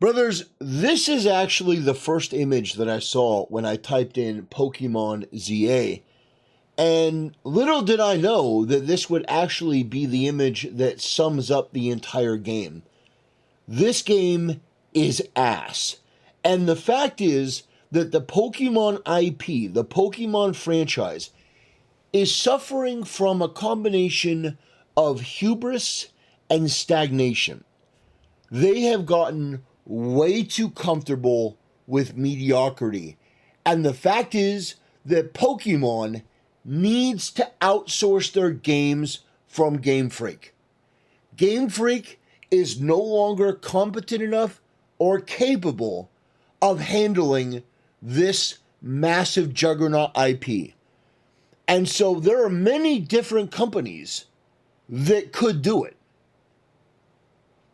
Brothers, this is actually the first image that I saw when I typed in Pokemon ZA. And little did I know that this would actually be the image that sums up the entire game. This game is ass. And the fact is that the Pokemon IP, the Pokemon franchise, is suffering from a combination of hubris and stagnation. They have gotten way too comfortable with mediocrity. And the fact is that Pokemon needs to outsource their games from Game Freak. Game Freak is no longer competent enough or capable of handling this massive juggernaut IP. And so there are many different companies that could do it.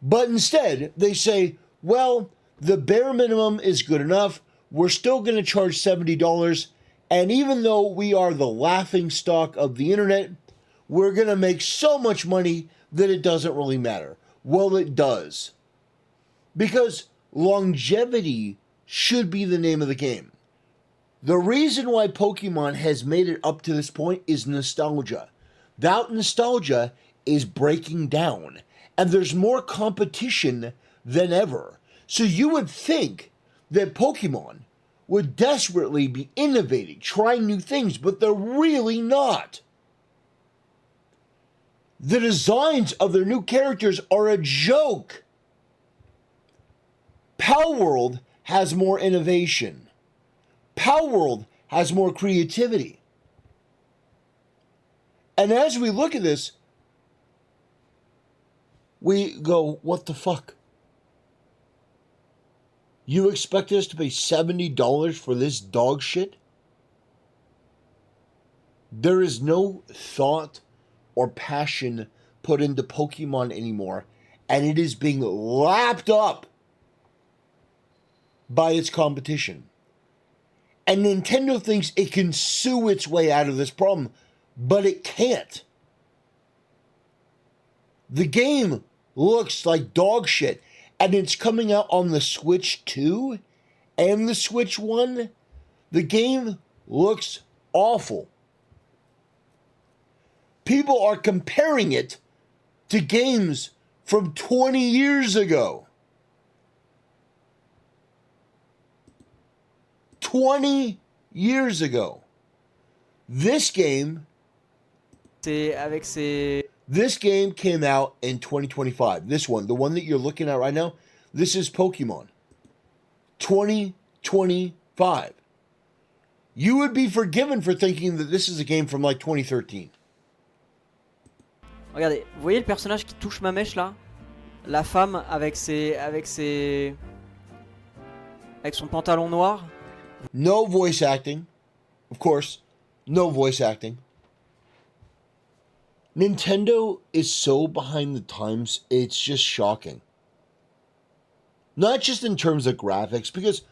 But instead, they say, well, the bare minimum is good enough. We're still going to charge $70. And even though we are the laughing stock of the internet, we're going to make so much money that it doesn't really matter. Well, it does. Because longevity should be the name of the game. The reason why Pokemon has made it up to this point is nostalgia. That nostalgia is breaking down. And there's more competition than ever. So you would think that Pokemon would desperately be innovating, trying new things, but they're really not. The designs of their new characters are a joke. Palworld has more innovation. Palworld has more creativity. And as we look at this, we go, what the fuck? You expect us to pay $70 for this dog shit? There is no thought or passion put into Pokemon anymore, and it is being lapped up by its competition. And Nintendo thinks it can sue its way out of this problem, but it can't. The game looks like dog shit. And it's coming out on the Switch 2 and the Switch 1. The game looks awful. People are comparing it to games from 20 years ago. 20 years ago. This game This game came out in 2025. This one, the one that you're looking at right now, this is Pokemon. 2025. You would be forgiven for thinking that this is a game from like 2013. Regardez, vous voyez le personnage qui touche ma mèche là? La femme avec son pantalon noir. No voice acting. Of course, no voice acting. Nintendo is so behind the times, it's just shocking. Not just in terms of graphics, because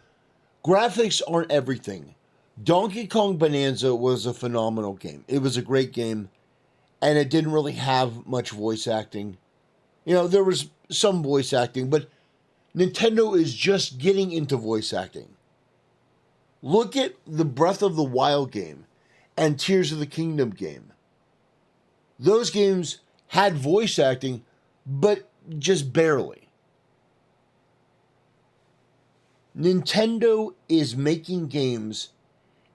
graphics aren't everything. Donkey Kong Bonanza was a phenomenal game. It was a great game, and it didn't really have much voice acting. You know, there was some voice acting, but Nintendo is just getting into voice acting. Look at the Breath of the Wild game and Tears of the Kingdom game. Those games had voice acting, but just barely. Nintendo is making games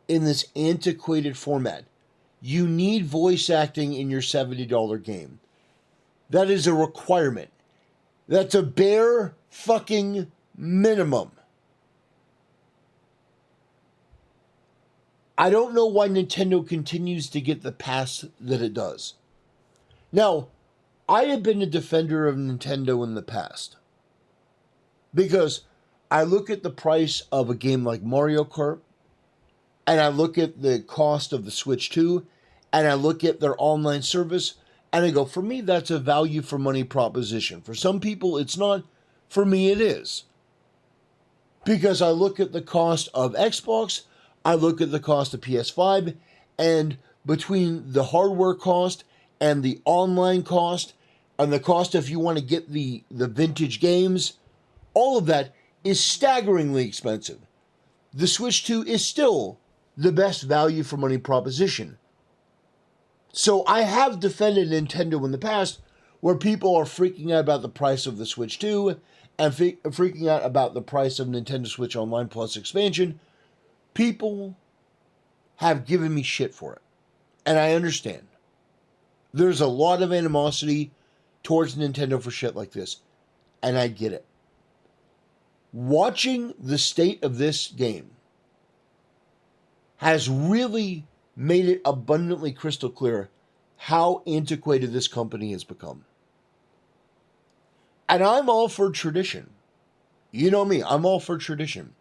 in this antiquated format. You need voice acting in your $70 game. That is a requirement. That's a bare fucking minimum. I don't know why Nintendo continues to get the pass that it does. Now, I have been a defender of Nintendo in the past because I look at the price of a game like Mario Kart, and I look at the cost of the Switch 2, and I look at their online service, and I go, for me, that's a value for money proposition. For some people, it's not. For me, it is. Because I look at the cost of Xbox, I look at the cost of PS5, and between the hardware cost and the online cost and the cost if you want to get the vintage games, all of that is staggeringly expensive. The Switch 2 is still the best value for money proposition. So I have defended Nintendo in the past where people are freaking out about the price of the Switch 2 and freaking out about the price of Nintendo Switch Online Plus expansion. People have given me shit for it. And I understand. There's a lot of animosity towards Nintendo for shit like this. And I get it. Watching the state of this game has really made it abundantly crystal clear how antiquated this company has become. And I'm all for tradition. You know me, I'm all for tradition.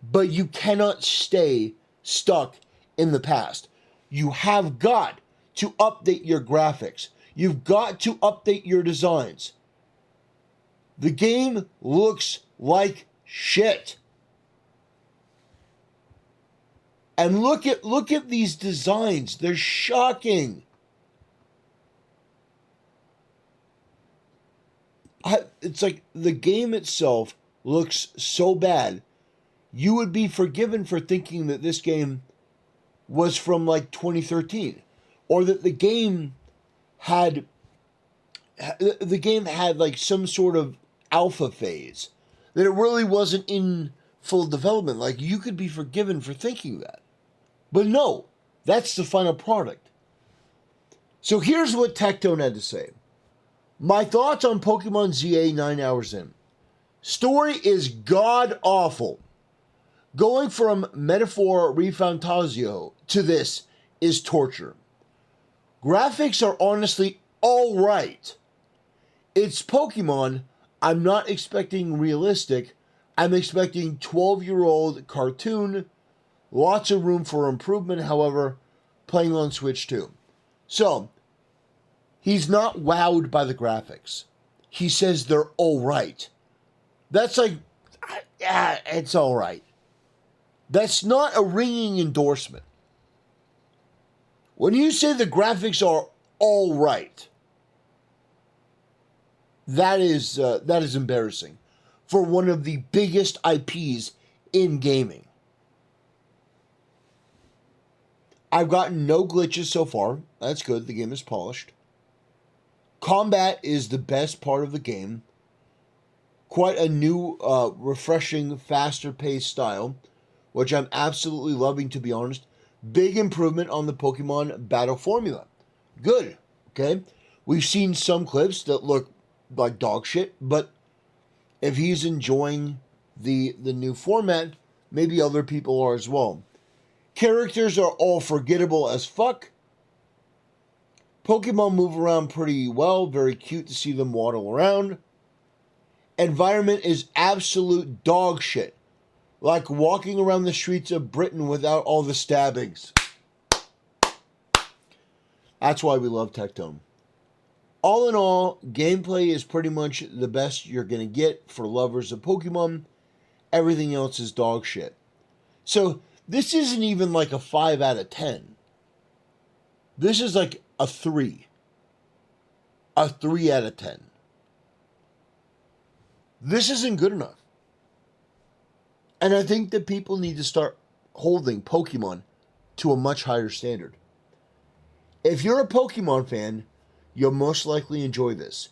But you cannot stay stuck in the past. You have got to update your graphics. You've got to update your designs. The game looks like shit. And look at these designs. They're shocking. It's like the game itself looks so bad. You would be forgiven for thinking that this game was from like 2013, or that the game had like some sort of alpha phase, that it really wasn't in full development. Like, you could be forgiven for thinking that. But no, that's the final product. So here's what Tectone had to say. My thoughts on Pokemon ZA 9 hours in. Story is god-awful. Going from Metaphor Refantasio to this is torture. Graphics are honestly alright. It's Pokemon. I'm not expecting realistic. I'm expecting 12-year-old cartoon. Lots of room for improvement, however, playing on Switch 2. So, he's not wowed by the graphics. He says they're alright. That's like, yeah, it's alright. That's not a ringing endorsement. When you say the graphics are alright, that is embarrassing for one of the biggest IPs in gaming. I've gotten no glitches so far. That's good. The game is polished. Combat is the best part of the game. Quite a new, refreshing, faster-paced style, which I'm absolutely loving, to be honest. Big improvement on the Pokemon battle formula. Good. Okay? We've seen some clips that look like dog shit, but if he's enjoying the new format, maybe other people are as well. Characters are all forgettable as fuck. Pokemon move around pretty well. Very cute to see them waddle around. Environment is absolute dog shit. Like walking around the streets of Britain without all the stabbings. That's why we love Tectone. All in all, gameplay is pretty much the best you're going to get for lovers of Pokemon. Everything else is dog shit. So, this isn't even like a 5 out of 10. This is like a 3. A 3 out of 10. This isn't good enough. And I think that people need to start holding Pokemon to a much higher standard. If you're a Pokemon fan, you'll most likely enjoy this.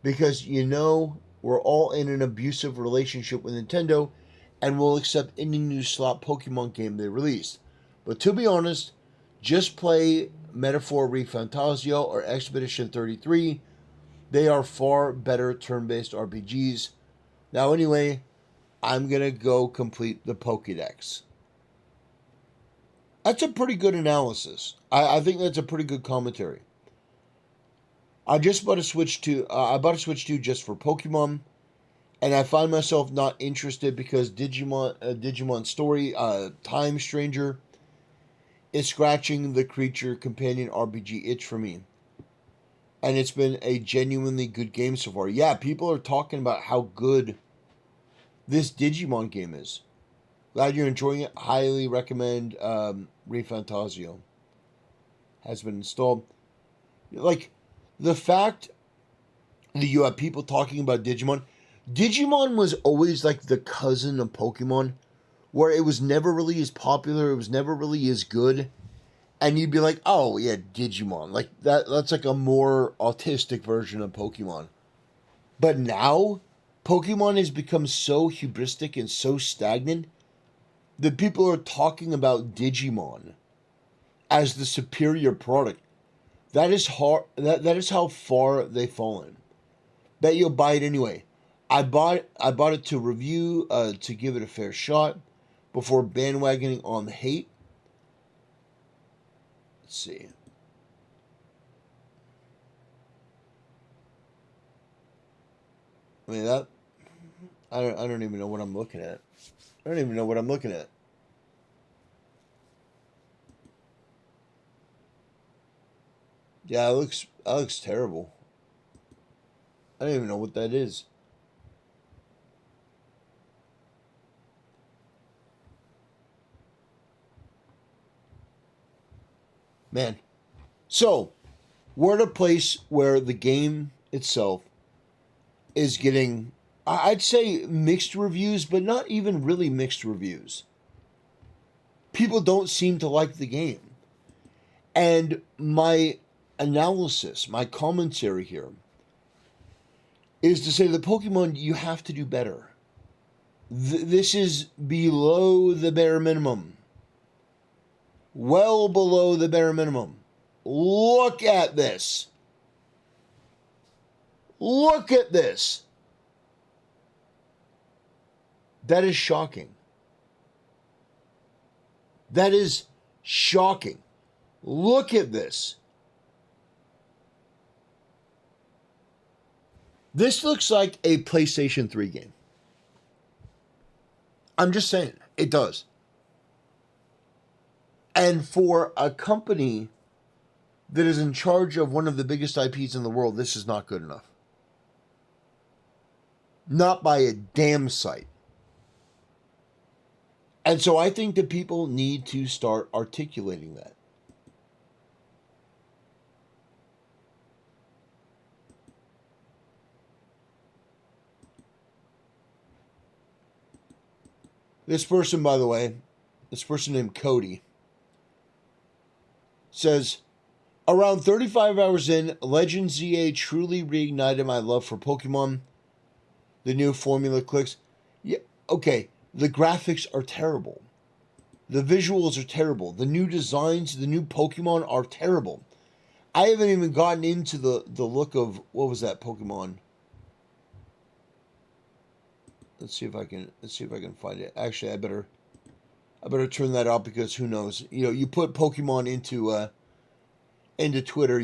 Because you know we're all in an abusive relationship with Nintendo and will accept any new slot Pokemon game they release. But to be honest, just play Metaphor Refantasio or Expedition 33. They are far better turn-based RPGs. Now anyway, I'm going to go complete the Pokédex. That's a pretty good analysis. I think that's a pretty good commentary. I just bought a Switch 2. I bought a Switch 2 just for Pokemon. And I find myself not interested because Digimon Story, Time Stranger, is scratching the creature companion RPG itch for me. And it's been a genuinely good game so far. Yeah, people are talking about how good this Digimon game is. Glad you're enjoying it. Highly recommend Refantasio. Has been installed. Like, the fact that you have people talking about Digimon. Digimon was always like the cousin of Pokemon, where it was never really as popular, it was never really as good. And you'd be like, oh yeah, Digimon. Like that's like a more autistic version of Pokemon. But now, Pokemon has become so hubristic and so stagnant that people are talking about Digimon as the superior product. That is hard. That is how far they've fallen. Bet you'll buy it anyway. I bought it to review, to give it a fair shot before bandwagoning on the hate. Let's see. I mean that I don't even know what I'm looking at. I don't even know what I'm looking at. Yeah, it looks terrible. I don't even know what that is. Man. So, we're at a place where the game itself is getting, I'd say, mixed reviews, but not even really mixed reviews. People don't seem to like the game. And my analysis, my commentary here, is to say that Pokemon, you have to do better. This is below the bare minimum. Well below the bare minimum. Look at this. Look at this. That is shocking. That is shocking. Look at this. This looks like a PlayStation 3 game. I'm just saying, it does. And for a company that is in charge of one of the biggest IPs in the world, this is not good enough. Not by a damn sight. And so I think that people need to start articulating that. This person, by the way, this person named Cody, says, around 35 hours in, Legend ZA truly reignited my love for Pokemon. The new formula clicks. Yeah, okay, the graphics are terrible. The visuals are terrible. The new designs, the new Pokemon are terrible. I haven't even gotten into the look of, what was that Pokemon? Let's see if I can find it. Actually, I better turn that off because who knows? You know, you put Pokemon into Twitter,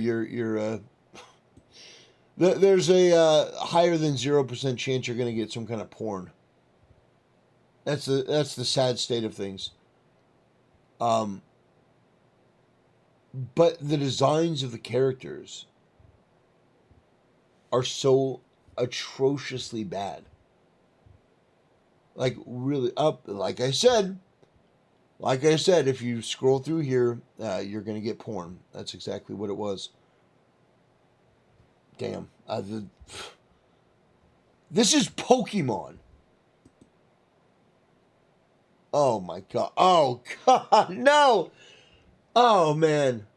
there's a higher than 0% chance you're going to get some kind of porn. That's the sad state of things. But the designs of the characters are so atrociously bad. Like really up. Like I said, if you scroll through here, you're gonna get porn. That's exactly what it was. Damn. This is Pokemon. Oh my god. Oh god. No. Oh man.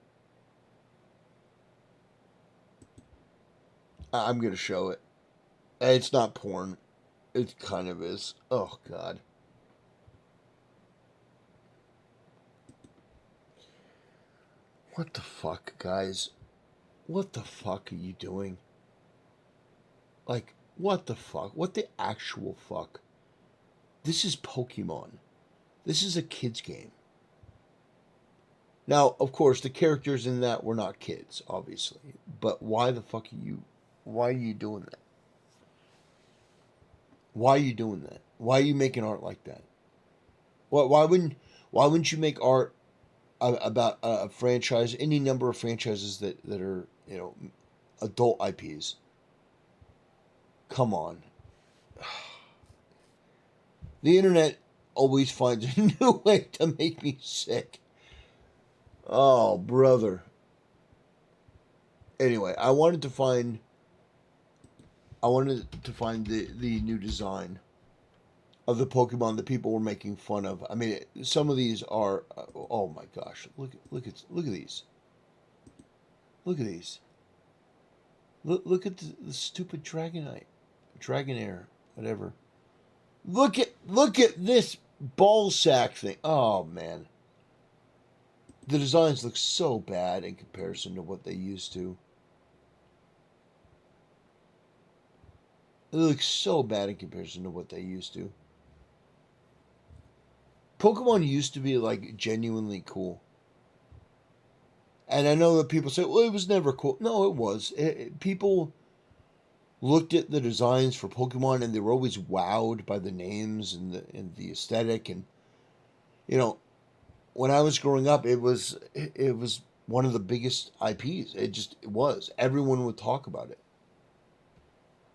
I'm gonna show it. It's not porn. It kind of is. Oh god. What the fuck, guys? What the fuck are you doing? Like, what the fuck? What the actual fuck? This is Pokemon. This is a kid's game. Now, of course, the characters in that were not kids, obviously. But why the fuck why are you doing that? Why are you doing that? Why are you making art like that? Why wouldn't you make art about a franchise, any number of franchises that are, you know, adult IPs? Come on. The internet always finds a new way to make me sick. Oh, brother. Anyway, I wanted to find the new design of the Pokemon that people were making fun of. I mean, some of these are oh my gosh. Look at these. Look at these. Look at the stupid Dragonite. Dragonair, whatever. Look at this ball sack thing. Oh man. The designs look so bad in comparison to what they used to. It looks so bad in comparison to what they used to. Pokemon used to be like genuinely cool. And I know that people say, well, it was never cool. No, it was. People looked at the designs for Pokemon and they were always wowed by the names and the aesthetic. And, you know, when I was growing up, it was one of the biggest IPs. It was. Everyone would talk about it.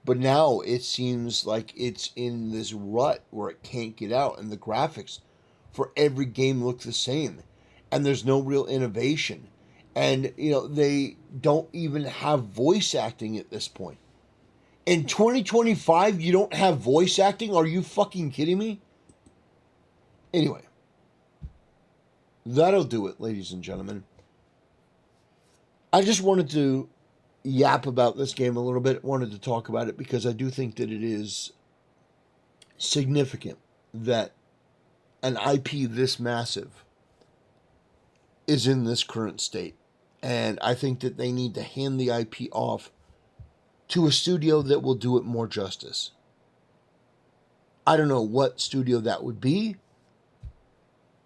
But now it seems like it's in this rut where it can't get out, and the graphics for every game look the same, and there's no real innovation. And, you know, they don't even have voice acting at this point. In 2025, you don't have voice acting? Are you fucking kidding me? Anyway, that'll do it, ladies and gentlemen. I just wanted to yap about this game a little bit. Wanted to talk about it because I do think that it is significant that an IP this massive is in this current state. And I think that they need to hand the IP off to a studio that will do it more justice. I don't know what studio that would be.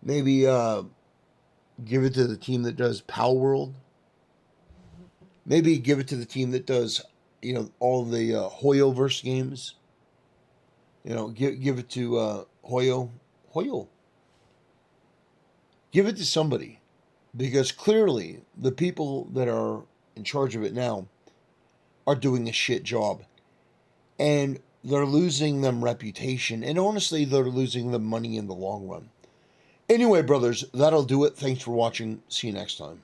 Maybe give it to the team that does Power World. Maybe give it to the team that does, you know, all the Hoyoverse games. You know, give it to Hoyo. Give it to somebody. Because clearly, the people that are in charge of it now are doing a shit job. And they're losing them reputation. And honestly, they're losing them money in the long run. Anyway, brothers, that'll do it. Thanks for watching. See you next time.